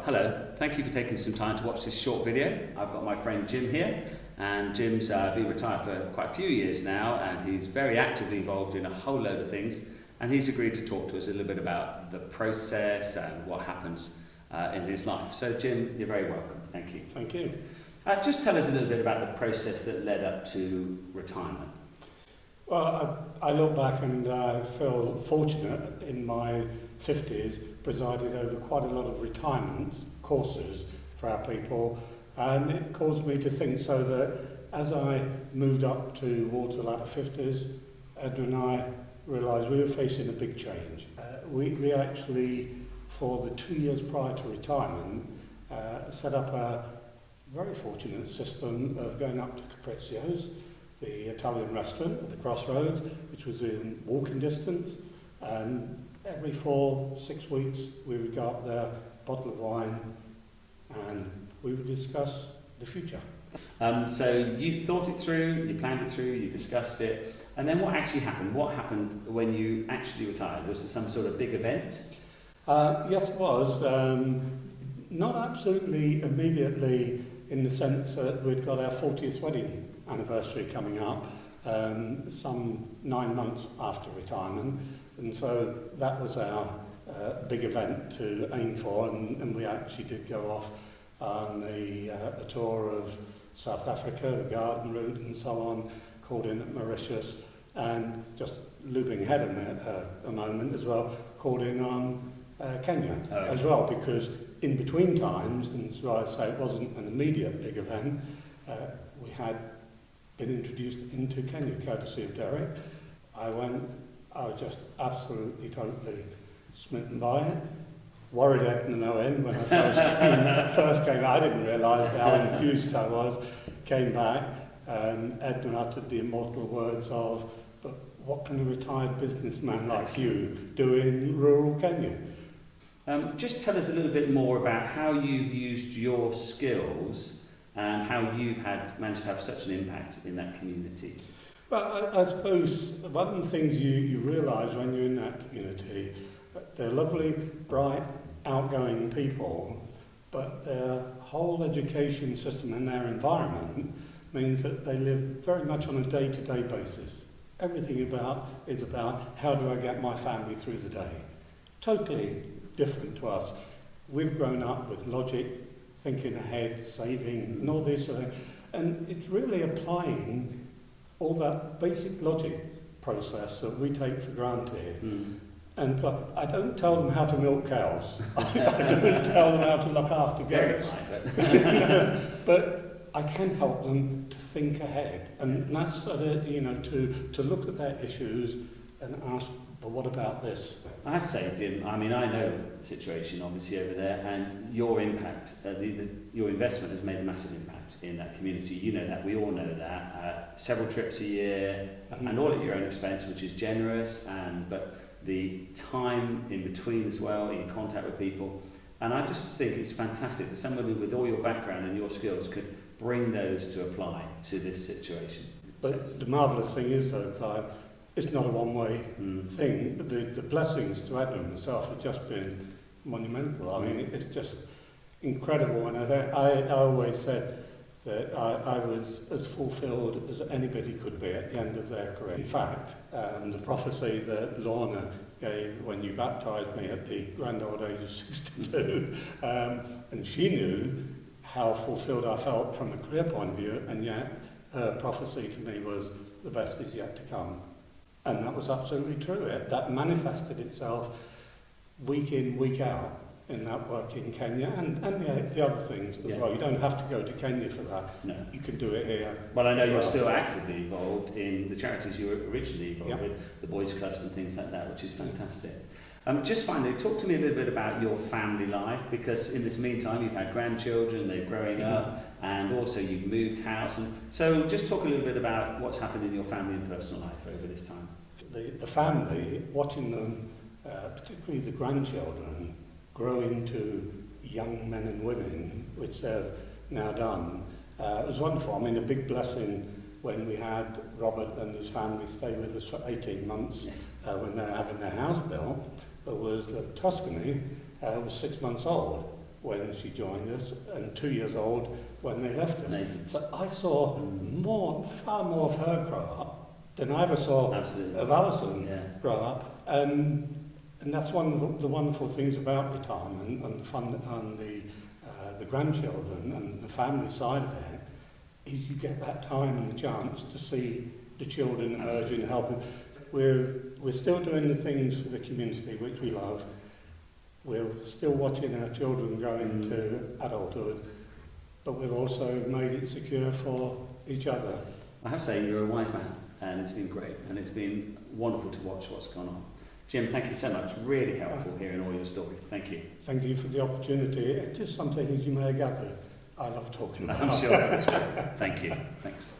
Hello, thank you for taking some time to watch this short video. I've got my friend Jim here, and Jim's been retired for quite a few years now, and he's very actively involved in a whole load of things, and he's agreed to talk to us a little bit about the process and what happens in his life. So Jim, you're very welcome. Thank you. Thank you. Just tell us a little bit about the process that led up to retirement. Well, I look back and I feel fortunate in my 50s, presided over quite a lot of retirement courses for our people, and it caused me to think so that as I moved up towards the latter 50s, Edna and I realised we were facing a big change. We actually, for the 2 years prior to retirement, set up a very fortunate system of going up to Caprizio's, the Italian restaurant at the Crossroads, which was in walking distance, and every 4-6 weeks we would go up there, bottle of wine, and we would discuss the future. So you thought it through, you planned it through, you discussed it, and then what actually happened? What happened when you actually retired? Was there some sort of big event? Yes, it was. Not absolutely immediately, in the sense that we'd got our 40th wedding anniversary coming up, some 9 months after retirement, and so that was our big event to aim for, and we actually did go off on a tour of South Africa, the Garden Route and so on, called in at Mauritius, and just looping ahead a moment as well, called in on Kenya as well, because in between times, and that's why I say it wasn't an immediate big event, we had been introduced into Kenya, courtesy of Derek. I was just absolutely, totally smitten by it. Worried Edna no end when I first came. I didn't realise how enthused I was. Came back, and Edna uttered the immortal words of, "But what can a retired businessman like you do in rural Kenya?" Just tell us a little bit more about how you've used your skills and how you've managed to have such an impact in that community. Well, I suppose one of the things you realise when you're in that community, they're lovely, bright, outgoing people, but their whole education system and their environment means that they live very much on a day-to-day basis. Everything is about how do I get my family through the day. Totally different to us. We've grown up with logic, thinking ahead, saving, and all this, and it's really applying all that basic logic process that we take for granted. And I don't tell them how to milk cows. I don't tell them how to look after goats. But I can help them to think ahead, and that's to look at their issues and ask, but what about this? I have to say, Jim, I mean, I know the situation obviously over there, and your impact, your investment has made a massive impact in that community. You know that, we all know that. Several trips a year, and all at your own expense, which is generous, but the time in between as well, in contact with people. And I just think it's fantastic that somebody with all your background and your skills could bring those to apply to this situation. But the marvellous thing is, though, Clive, it's not a one-way thing. The blessings to Edna and myself have just been monumental. I mean, it's just incredible. And I always said that I was as fulfilled as anybody could be at the end of their career. In fact, the prophecy that Lorna gave when you baptised me at the grand old age of 62, and she knew how fulfilled I felt from a career point of view, and yet her prophecy to me was, the best is yet to come. And that was absolutely true. That manifested itself week in, week out in that work in Kenya, and the other things as well. You don't have to go to Kenya for that. No. You can do it here. Well, I know you're still actively involved in the charities you were originally involved with, the boys' clubs and things like that, which is fantastic. Just finally, talk to me a little bit about your family life, because in this meantime you've had grandchildren, they're growing up, and also you've moved house. And so just talk a little bit about what's happened in your family and personal life over this time. The family, watching them, particularly the grandchildren, grow into young men and women, which they've now done, it was wonderful. I mean, a big blessing when we had Robert and his family stay with us for 18 months when they were having their house built, was that Tuscany was 6 months old. when she joined us and 2 years old when they left us. Amazing. So I saw far more of her grow up than I ever saw Absolutely. of Alison Yeah. grow up. And that's one of the wonderful things about retirement and the fun and the grandchildren and the family side of it, is you get that time and the chance to see the children emerge and helping. We're still doing the things for the community which we love. We're still watching our children grow into adulthood, but we've also made it secure for each other. I have to say, you're a wise man, and it's been great, and it's been wonderful to watch what's gone on. Jim, thank you so much. Really helpful hearing all your story. Thank you. Thank you for the opportunity. It is something, as you may have gathered, I love talking about. I'm sure. Thank you. Thanks.